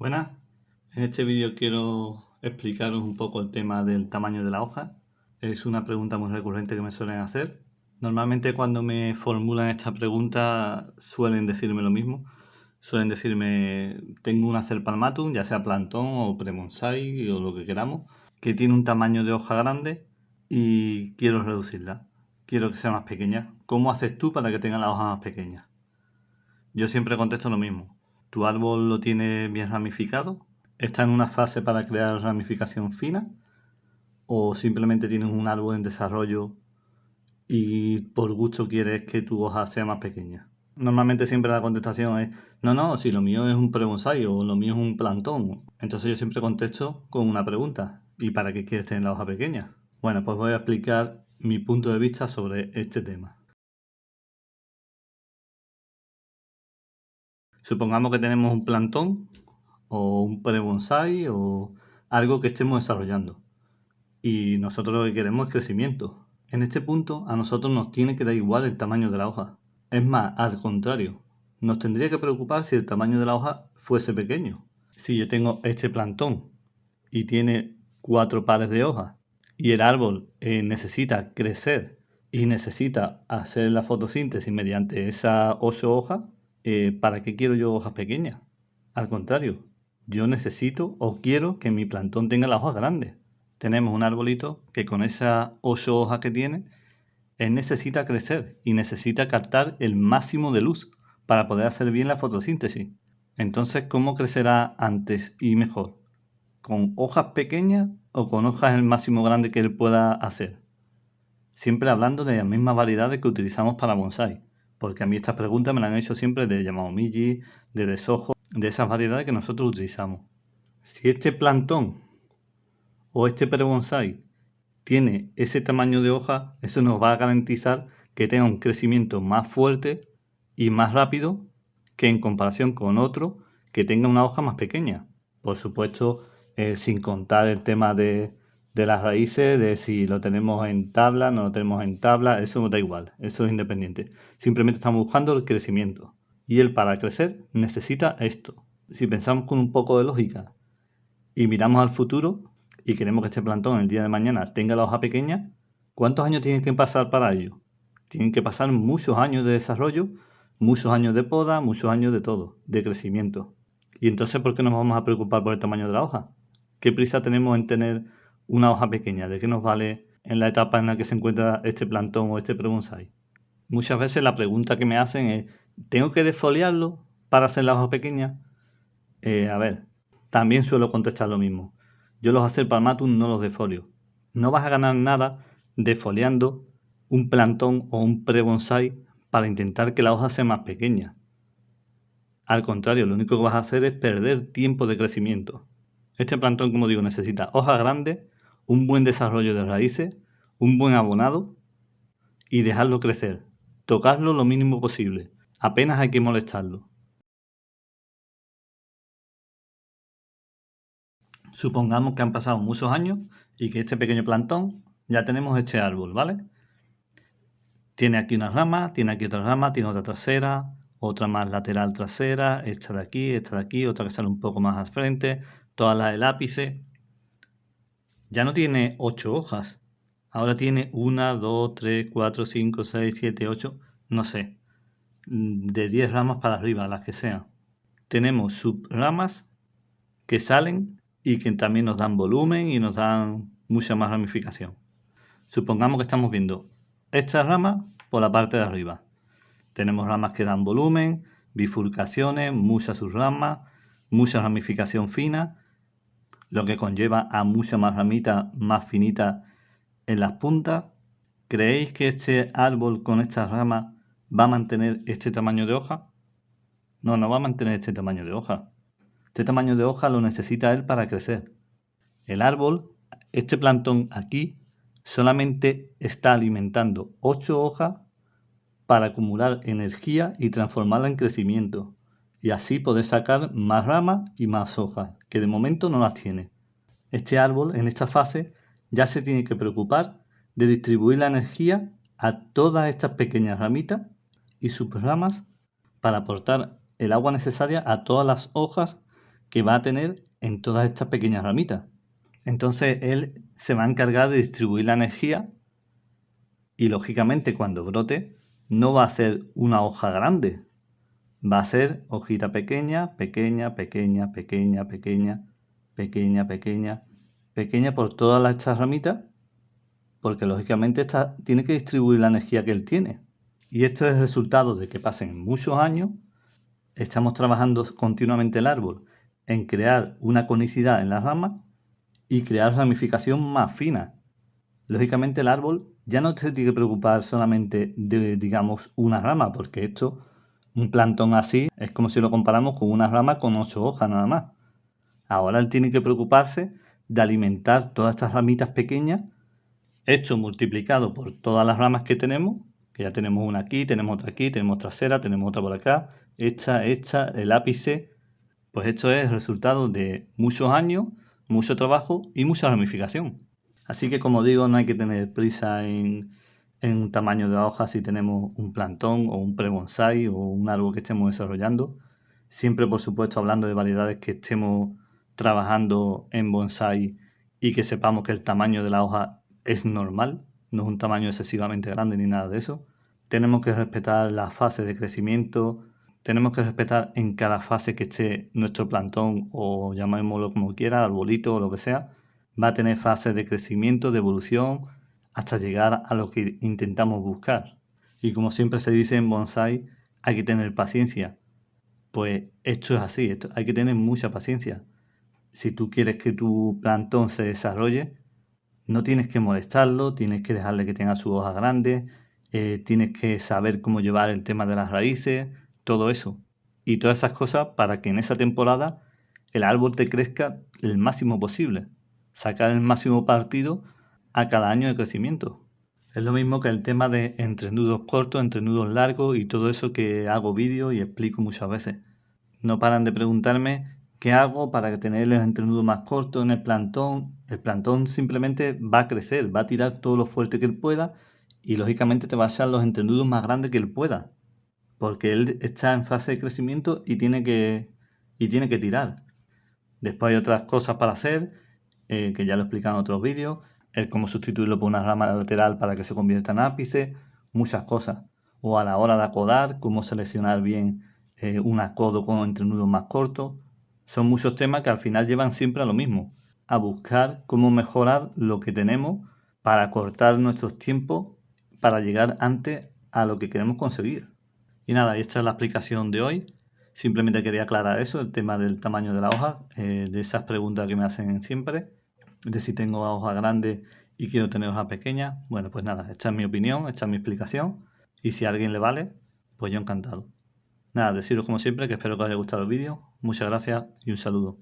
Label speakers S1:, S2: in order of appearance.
S1: Buenas, en este vídeo quiero explicaros un poco el tema del tamaño de la hoja. Es una pregunta muy recurrente que me suelen hacer. Normalmente cuando me formulan esta pregunta suelen decirme lo mismo. Suelen decirme, tengo una Serpalmatum, ya sea plantón o prebonsai o lo que queramos, que tiene un tamaño de hoja grande y quiero reducirla. Quiero que sea más pequeña. ¿Cómo haces tú para que tenga la hoja más pequeña? Yo siempre contesto lo mismo. ¿Tu árbol lo tiene bien ramificado? ¿Está en una fase para crear ramificación fina? ¿O simplemente tienes un árbol en desarrollo y por gusto quieres que tu hoja sea más pequeña? Normalmente siempre la contestación es, no, si lo mío es un prebonsai o lo mío es un plantón. Entonces yo siempre contesto con una pregunta. ¿Y para qué quieres tener la hoja pequeña? Bueno, pues voy a explicar mi punto de vista sobre este tema. Supongamos que tenemos un plantón o un pre-bonsai o algo que estemos desarrollando y nosotros lo que queremos es crecimiento. En este punto a nosotros nos tiene que dar igual el tamaño de la hoja. Es más, al contrario, nos tendría que preocupar si el tamaño de la hoja fuese pequeño. Si yo tengo este plantón y tiene 4 pares de hojas y el árbol necesita crecer y necesita hacer la fotosíntesis mediante esas 8 hojas, ¿para qué quiero yo hojas pequeñas? Al contrario, yo necesito o quiero que mi plantón tenga las hojas grandes. Tenemos un arbolito que con esas 8 hojas que tiene, él necesita crecer y necesita captar el máximo de luz para poder hacer bien la fotosíntesis. Entonces, ¿cómo crecerá antes y mejor? ¿Con hojas pequeñas o con hojas el máximo grande que él pueda hacer? Siempre hablando de las mismas variedades que utilizamos para bonsai, porque a mí estas preguntas me las han hecho siempre de Yamamomiji, de Desojo, de esas variedades que nosotros utilizamos. Si este plantón o este pre-bonsai tiene ese tamaño de hoja, eso nos va a garantizar que tenga un crecimiento más fuerte y más rápido que en comparación con otro que tenga una hoja más pequeña. Por supuesto, sin contar el tema de las raíces, de si lo tenemos en tabla, no lo tenemos en tabla, eso nos da igual, eso es independiente. Simplemente estamos buscando el crecimiento. Y él para crecer necesita esto. Si pensamos con un poco de lógica y miramos al futuro y queremos que este plantón el día de mañana tenga la hoja pequeña, ¿cuántos años tienen que pasar para ello? Tienen que pasar muchos años de desarrollo, muchos años de poda, muchos años de todo, de crecimiento. ¿Y entonces por qué nos vamos a preocupar por el tamaño de la hoja? ¿Qué prisa tenemos en tener una hoja pequeña? ¿De qué nos vale en la etapa en la que se encuentra este plantón o este pre-bonsai? Muchas veces la pregunta que me hacen es, ¿tengo que desfoliarlo para hacer la hoja pequeña? A ver, también suelo contestar lo mismo. Yo los Serpalmatum no los desfolio. No vas a ganar nada desfoliando un plantón o un pre-bonsai para intentar que la hoja sea más pequeña. Al contrario, lo único que vas a hacer es perder tiempo de crecimiento. Este plantón, como digo, necesita hojas grandes, un buen desarrollo de raíces, un buen abonado y dejarlo crecer. Tocarlo lo mínimo posible. Apenas hay que molestarlo. Supongamos que han pasado muchos años y que este pequeño plantón ya tenemos este árbol, ¿vale? Tiene aquí una rama, tiene aquí otra rama, tiene otra trasera, otra más lateral trasera, esta de aquí, otra que sale un poco más al frente, todas las del ápice. Ya no tiene 8 hojas, ahora tiene 1, 2, 3, 4, 5, 6, 7, 8, no sé, de 10 ramas para arriba, las que sean. Tenemos subramas que salen y que también nos dan volumen y nos dan mucha más ramificación. Supongamos que estamos viendo esta rama por la parte de arriba. Tenemos ramas que dan volumen, bifurcaciones, muchas subramas, mucha ramificación fina, lo que conlleva a mucha más ramita más finita en las puntas. ¿Creéis que este árbol con estas ramas va a mantener este tamaño de hoja? No, no va a mantener este tamaño de hoja. Este tamaño de hoja lo necesita él para crecer. El árbol, este plantón aquí, solamente está alimentando 8 hojas para acumular energía y transformarla en crecimiento. Y así poder sacar más ramas y más hojas, que de momento no las tiene. Este árbol, en esta fase, ya se tiene que preocupar de distribuir la energía a todas estas pequeñas ramitas y subramas para aportar el agua necesaria a todas las hojas que va a tener en todas estas pequeñas ramitas. Entonces él se va a encargar de distribuir la energía y lógicamente cuando brote no va a ser una hoja grande, va a ser hojita pequeña, pequeña, pequeña, pequeña, pequeña, pequeña, pequeña, pequeña por todas estas ramitas, porque lógicamente tiene que distribuir la energía que él tiene. Y esto es el resultado de que pasen muchos años, estamos trabajando continuamente el árbol en crear una conicidad en las ramas y crear ramificación más fina. Lógicamente el árbol ya no se tiene que preocupar solamente de, digamos, una rama, porque esto, un plantón así, es como si lo comparamos con una rama con 8 hojas nada más. Ahora él tiene que preocuparse de alimentar todas estas ramitas pequeñas, esto multiplicado por todas las ramas que tenemos, que ya tenemos una aquí, tenemos otra aquí, tenemos trasera, tenemos otra por acá, esta, el ápice. Pues esto es el resultado de muchos años, mucho trabajo y mucha ramificación. Así que, como digo, no hay que tener prisa en tamaño de hoja si tenemos un plantón o un pre-bonsai o un árbol que estemos desarrollando. Siempre, por supuesto, hablando de variedades que estemos trabajando en bonsai y que sepamos que el tamaño de la hoja es normal, no es un tamaño excesivamente grande ni nada de eso. Tenemos que respetar las fases de crecimiento, tenemos que respetar en cada fase que esté nuestro plantón o llamémoslo como quiera, arbolito o lo que sea, va a tener fases de crecimiento, de evolución, hasta llegar a lo que intentamos buscar. Y como siempre se dice en bonsai, hay que tener paciencia. Pues esto es así, hay que tener mucha paciencia. Si tú quieres que tu plantón se desarrolle, no tienes que molestarlo, tienes que dejarle que tenga sus hojas grandes, tienes que saber cómo llevar el tema de las raíces, todo eso. Y todas esas cosas para que en esa temporada el árbol te crezca el máximo posible. Sacar el máximo partido a cada año de crecimiento. Es lo mismo que el tema de entrenudos cortos, entrenudos largos y todo eso que hago vídeos y explico muchas veces. No paran de preguntarme qué hago para tener el entrenudo más corto en el plantón. El plantón simplemente va a crecer, va a tirar todo lo fuerte que él pueda y lógicamente te va a echar los entrenudos más grandes que él pueda. Porque él está en fase de crecimiento y tiene que tirar. Después hay otras cosas para hacer, que ya lo he explicado en otros vídeos, el cómo sustituirlo por una rama lateral para que se convierta en ápice, muchas cosas. O a la hora de acodar, cómo seleccionar bien un acodo con entrenudos más cortos. Son muchos temas que al final llevan siempre a lo mismo, a buscar cómo mejorar lo que tenemos para cortar nuestros tiempos para llegar antes a lo que queremos conseguir. Y nada, esta es la explicación de hoy. Simplemente quería aclarar eso, el tema del tamaño de la hoja, de esas preguntas que me hacen siempre, de si tengo hoja grande y quiero tener hoja pequeña. Bueno, pues nada, esta es mi opinión, esta es mi explicación. Y si a alguien le vale, pues yo encantado. Nada, deciros como siempre que espero que os haya gustado el vídeo. Muchas gracias y un saludo.